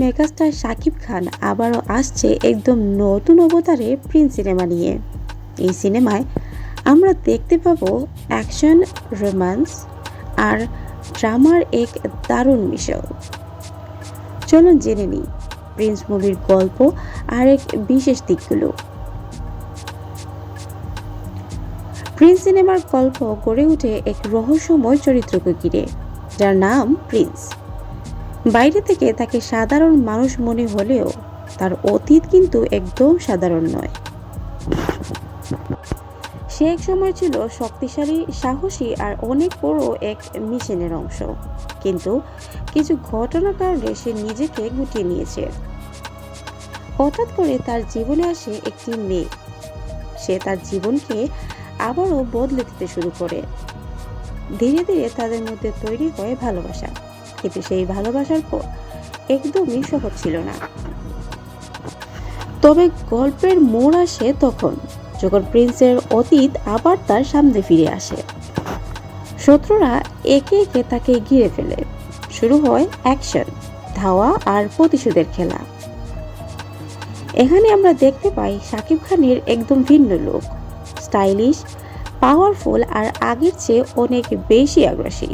Megastar Shakib Khan আবারও আসছে একদম নতুন অবতারে প্রিন্স সিনেমা নিয়ে। এই সিনেমায় আমরা দেখতে পাবো অ্যাকশন, রোম্যান্স আর ড্রামার এক দারুণ মিশেল। চলুন জেনে নিই প্রিন্স মুভির গল্প আর এক বিশেষ দিকগুলো। প্রিন্স সিনেমার গল্প গড়ে ওঠে এক রহস্যময় চরিত্রকে ঘিরে, যার নাম প্রিন্স। বাইরে থেকে তাকে সাধারণ মানুষ মনে হলেও তার অতীত কিন্তু একদম সাধারণ নয়। সে এক সময় ছিল শক্তিশালী, সাহসী আর অনেক বড় এক মিশনের অংশ, কিন্তু কিছু ঘটনার কারণে সে নিজেকে গুটিয়ে নিয়েছে। হঠাৎ করে তার জীবনে আসে একটি মেয়ে। সে তার জীবনকে আবারও বদলে দিতে শুরু করে। ধীরে ধীরে তাদের মধ্যে তৈরি হয় ভালোবাসা, কিন্তু সেই ভালোবাসার পর একদমই সহজ ছিল না। তবে গল্পের মোড় আসে তখন, যখন প্রিন্সের অতীত আবার তার সামনে ফিরে আসে। শত্রুরা একে একে তাকে ঘিরে ফেলে। শুরু হয় অ্যাকশন, ধাওয়া আর প্রতিশোধের খেলা। এখানে আমরা দেখতে পাই শাকিব খানের একদম ভিন্ন লুক, স্টাইলিশ, পাওয়ারফুল আর আগের চেয়ে অনেক বেশি আগ্রাসী।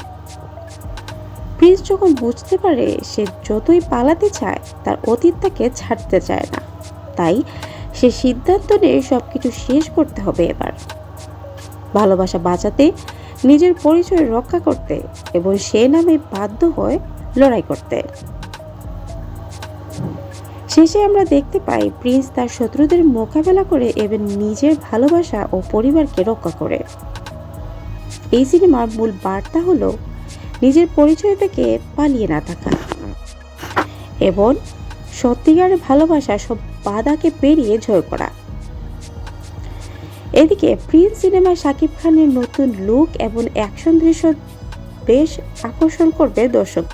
প্রিন্স যখন বুঝতে পারে সে যতই পালাতে চায় তার অতীত তাকে ছাড়তে চায় না, তাই সে সিদ্ধান্ত নিয়ে সবকিছু শেষ করতে হবে এবার। ভালোবাসা বাঁচাতে, নিজের পরিচয় রক্ষা করতে এবং সে নামে বাধ্য হয় লড়াই করতে। শেষে আমরা দেখতে পাই প্রিন্স তার শত্রুদের মোকাবেলা করে এবং নিজের ভালোবাসা ও পরিবারকে রক্ষা করে। এই সিনেমার মূল বার্তা হলো নিজের পরিচয় থেকে পালিয়ে না থাকা এবং সত্যিকারের ভালোবাসা সব বাধাকে পেরিয়ে জয় করা। এদিকে প্রিন্স সিনেমায় শাকিব খানের নতুন লুক এবং অ্যাকশন দৃশ্য বেশ আকর্ষণ করবে দর্শক।